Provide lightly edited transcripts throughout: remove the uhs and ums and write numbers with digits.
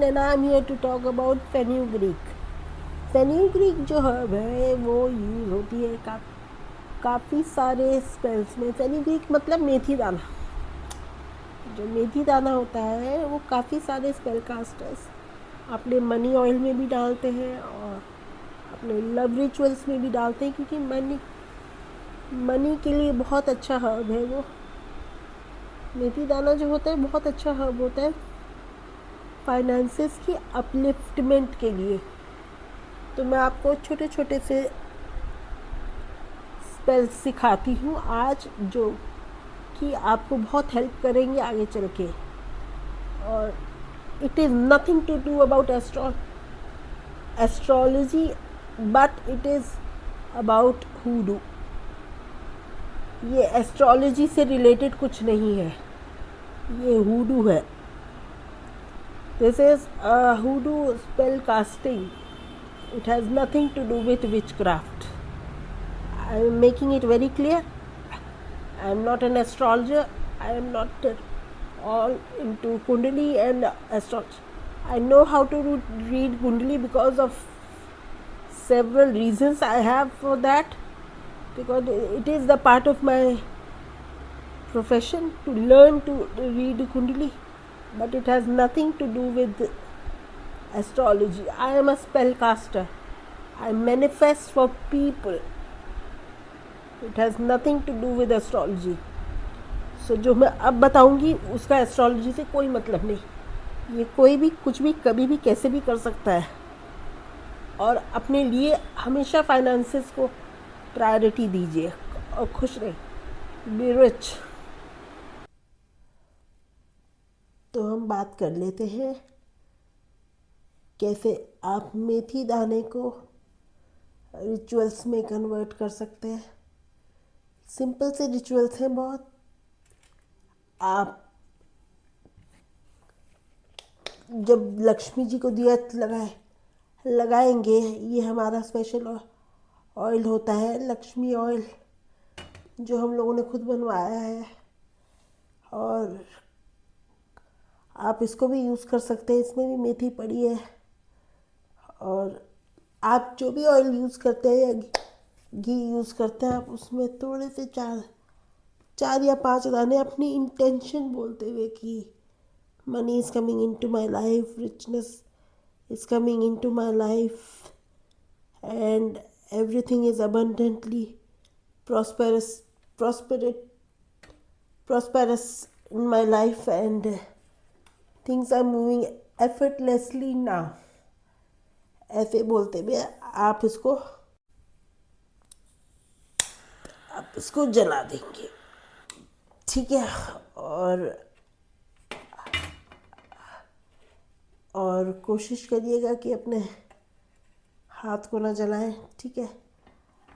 and I'm here to talk about fenugreek. Fenugreek जो herb है वो यूज़ होती है काफ़ी सारे स्पेल्स में। फेन्यूग्रीक मतलब मेथी दाना। जो मेथी दाना होता है वो काफ़ी सारे स्पेल कास्टर्स अपने मनी ऑयल में भी डालते हैं और अपने लव रिचुअल्स में भी डालते हैं, क्योंकि मनी के लिए बहुत अच्छा हर्ब है वो। मेथी दाना जो होता है बहुत अच्छा हर्ब होता है फाइनेंसेस की अपलिफ्टमेंट के लिए। तो मैं आपको छोटे छोटे से स्पेल्स सिखाती हूँ आज, जो कि आपको बहुत हेल्प करेंगे आगे चल के। और it is nothing to do about astrology, but it is about hoodoo. ये एस्ट्रोलॉजी से रिलेटेड कुछ नहीं है, ये हुडू है। This is hoodoo spell casting. It has nothing to do with witchcraft. I am making it very clear. I am not an astrologer. I am not all into Kundali and astrology. I know how to read Kundali because of several reasons I have for that. Because it is the part of my profession to learn to read Kundali. But it has nothing to do with astrology. I am a spellcaster. I manifest for people. It has nothing to do with astrology. So जो मैं अब बताऊंगी उसका astrology से कोई मतलब नहीं। ये कोई भी कुछ भी कभी भी कैसे भी कर सकता है। और अपने लिए हमेशा फाइनेंसेस को प्रायोरिटी दीजिए और खुश रहे। Be rich. तो हम बात कर लेते हैं कैसे आप मेथी दाने को रिचुअल्स में कन्वर्ट कर सकते हैं। सिंपल से रिचुअल्स हैं बहुत। आप जब लक्ष्मी जी को दिया लगाएंगे, ये हमारा स्पेशल ऑयल होता है, लक्ष्मी ऑयल, जो हम लोगों ने खुद बनवाया है। और आप इसको भी यूज़ कर सकते हैं, इसमें भी मेथी पड़ी है। और आप जो भी ऑयल यूज़ करते हैं या घी यूज़ करते हैं, आप उसमें थोड़े से चार या 5 दाने अपनी इंटेंशन बोलते हुए कि money is coming into my life, richness is coming into my life, and everything is abundantly prosperous in my life, and things are moving effortlessly now. ऐसे बोलते हुए आप इसको जला देंगे, ठीक है। और कोशिश करिएगा कि अपने हाथ को ना जलाएं, ठीक है।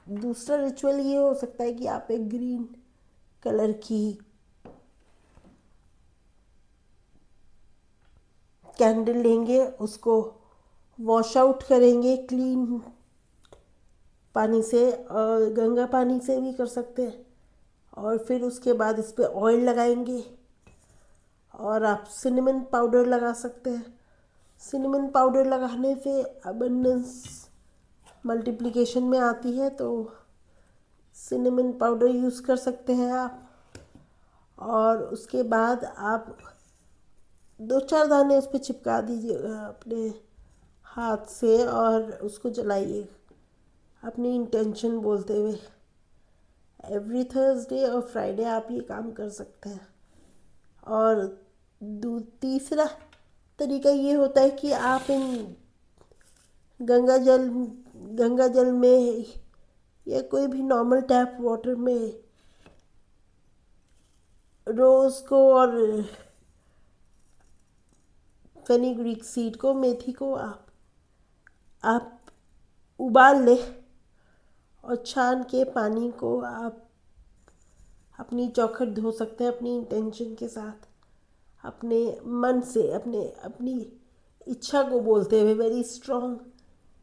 दूसरा रिचुअल ये हो सकता है कि आप एक ग्रीन कलर की कैंडल लेंगे, उसको वॉश आउट करेंगे क्लीन पानी से, और गंगा पानी से भी कर सकते हैं। और फिर उसके बाद इस पर ऑयल लगाएंगे। और आप सिनेमन पाउडर लगा सकते हैं। सिनेमन पाउडर लगाने से अबंडेंस मल्टीप्लिकेशन में आती है, तो सिनेमन पाउडर यूज़ कर सकते हैं आप। और उसके बाद आप 2-4 दाने उस पर चिपका दीजिएगा अपने हाथ से और उसको जलाइए अपनी इंटेंशन बोलते हुए। एवरी थर्सडे और फ्राइडे आप ये काम कर सकते हैं। और तीसरा तरीका ये होता है कि आप इन गंगा जल में या कोई भी नॉर्मल टैप वाटर में रोज़ को और फेनिग्रीक सीड को, मेथी को आप उबाल लें और छान के पानी को आप अपनी चौखट धो सकते हैं अपनी इंटेंशन के साथ, अपने मन से, अपनी इच्छा को बोलते हुए, वेरी स्ट्रॉन्ग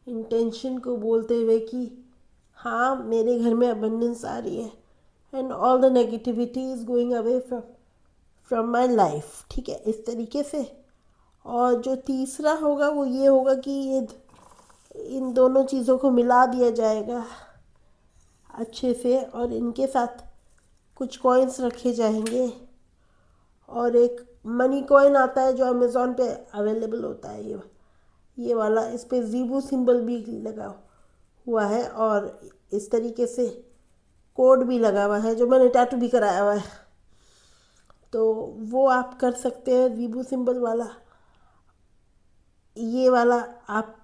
इंटेंशन को बोलते हुए कि हाँ मेरे घर में अबंडेंस आ रही है and all the negativity is going away from my life, ठीक है। इस तरीके से और जो तीसरा होगा वो ये होगा कि ये इन दोनों चीज़ों को मिला दिया जाएगा अच्छे से, और इनके साथ कुछ कॉइन्स रखे जाएंगे। और एक मनी कॉइन आता है जो अमेज़ॉन पे अवेलेबल होता है, ये वाला, इस पे ज़ीबू सिंबल भी लगा हुआ है और इस तरीके से कोड भी लगा हुआ है जो मैंने टैटू भी कराया हुआ है। तो वो आप कर सकते हैं ज़ीबू सिंबल वाला। ये वाला आप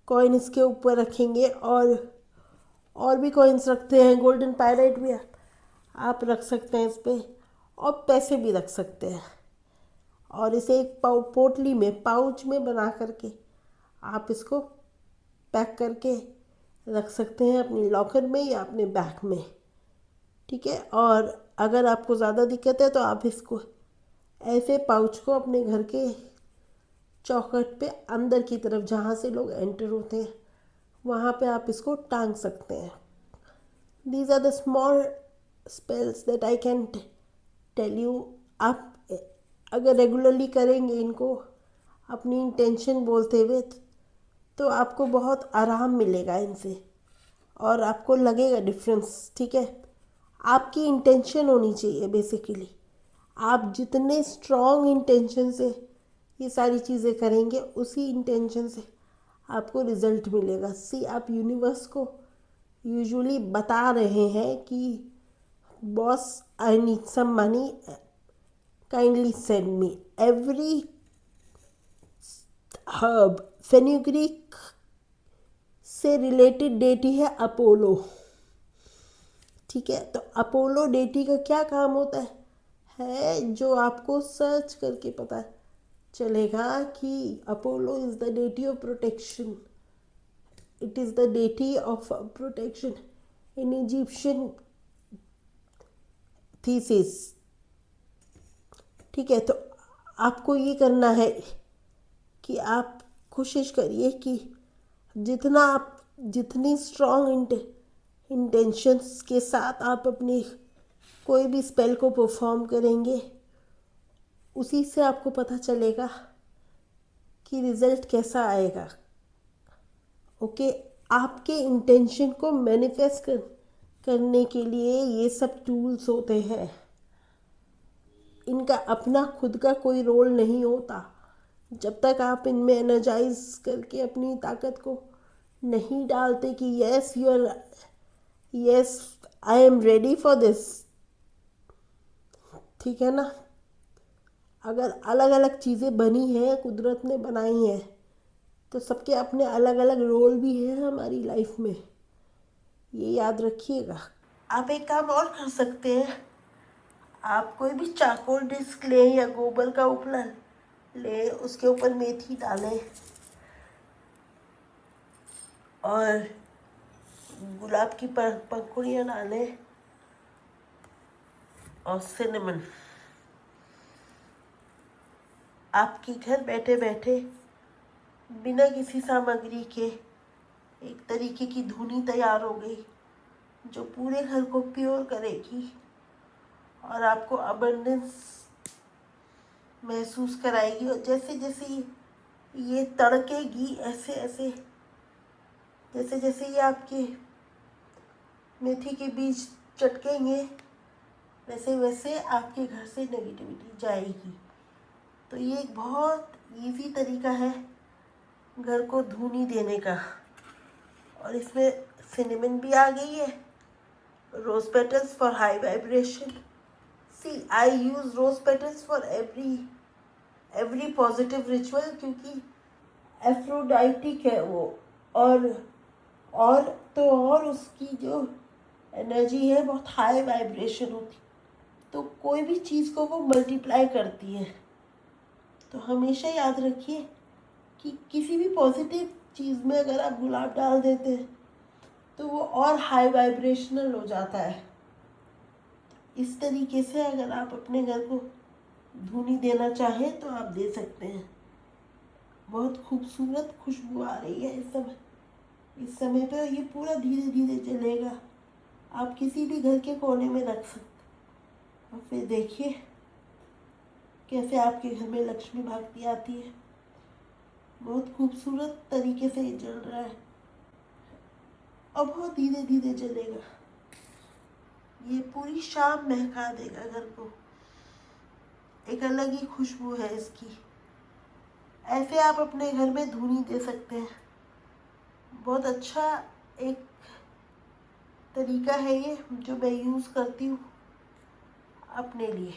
कॉइन इसके ऊपर रखेंगे, और भी कॉइन्स रखते हैं, गोल्डन पायराइट भी आप रख सकते हैं इस पर, और पैसे भी रख सकते हैं। और इसे एक पोटली में, पाउच में बना करके आप इसको पैक करके रख सकते हैं अपने लॉकर में या अपने बैग में। ठीक है। और अगर आपको ज़्यादा दिक्कत है तो आप इसको, ऐसे पाउच को अपने घर के चौखट पे अंदर की तरफ जहाँ से लोग एंटर होते हैं वहाँ पे आप इसको टांग सकते हैं। These are the small spells that I can tell you. आप अगर रेगुलरली करेंगे इनको अपनी इंटेंशन बोलते हुए, तो आपको बहुत आराम मिलेगा इनसे और आपको लगेगा डिफरेंस। ठीक है। आपकी इंटेंशन होनी चाहिए बेसिकली। आप जितने स्ट्रॉन्ग इंटेंशन से ये सारी चीज़ें करेंगे उसी इंटेंशन से आपको रिज़ल्ट मिलेगा। सी, आप यूनिवर्स को यूजुअली बता रहे हैं कि boss, I need some money, kindly send me. Every herb fenugreek से रिलेटेड डेटी है अपोलो। ठीक है। तो अपोलो डेटी का क्या काम होता है जो आपको सर्च करके पता चलेगा कि Apollo is the deity of protection. It is the deity of protection in Egyptian thesis. ठीक है। तो आपको ये करना है कि आप कोशिश करिए कि जितना आप, जितनी स्ट्रॉन्ग इंटेंशंस के साथ आप अपनी कोई भी स्पेल को परफॉर्म करेंगे, उसी से आपको पता चलेगा कि रिज़ल्ट कैसा आएगा। ओके। आपके इंटेंशन को मैनिफेस्ट करने के लिए ये सब टूल्स होते हैं। इनका अपना खुद का कोई रोल नहीं होता जब तक आप इनमें एनर्जाइज करके अपनी ताकत को नहीं डालते कि yes you are, yes I am ready for this. ठीक है ना। अगर अलग अलग चीज़ें बनी हैं, कुदरत ने बनाई हैं, तो सबके अपने अलग अलग रोल भी हैं हमारी लाइफ में, ये याद रखिएगा। आप एक काम और कर सकते हैं। आप कोई भी चारकोल डिस्क लें या गोबर का उपला लें, उसके ऊपर मेथी डालें और गुलाब की पंखुड़ियाँ डालें और सिनेमन। आपकी घर बैठे बैठे बिना किसी सामग्री के एक तरीके की धुनी तैयार हो गई जो पूरे घर को प्योर करेगी और आपको अबंडेंस महसूस कराएगी। और जैसे जैसे ये तड़केगी, ऐसे ऐसे जैसे जैसे ये आपके मेथी के बीज चटकेंगे, वैसे वैसे आपके घर से नेगेटिविटी जाएगी। तो ये एक बहुत इजी तरीका है घर को धुनी देने का। और इसमें सिनेमन भी आ गई है, rose petals for high vibration. See, I use rose petals for every positive ritual, क्योंकि एफ्रोडाइटिक है वो। और तो और उसकी जो एनर्जी है बहुत हाई वाइब्रेशन होती, तो कोई भी चीज़ को वो मल्टीप्लाई करती है। तो हमेशा याद रखिए कि किसी भी पॉजिटिव चीज़ में अगर आप गुलाब डाल देते हैं तो वो और हाई वाइब्रेशनल हो जाता है। इस तरीके से अगर आप अपने घर को धुनी देना चाहें तो आप दे सकते हैं। बहुत खूबसूरत खुशबू आ रही है इस समय पे। ये पूरा धीरे धीरे चलेगा। आप किसी भी घर के कोने में रख सकते, और फिर देखिए कैसे आपके घर में लक्ष्मी भागती आती है। बहुत खूबसूरत तरीके से ये जल रहा है और बहुत धीरे धीरे जलेगा। ये पूरी शाम महका देगा घर को। एक अलग ही खुशबू है इसकी। ऐसे आप अपने घर में धूनी दे सकते हैं। बहुत अच्छा एक तरीका है ये जो मैं यूज़ करती हूँ अपने लिए।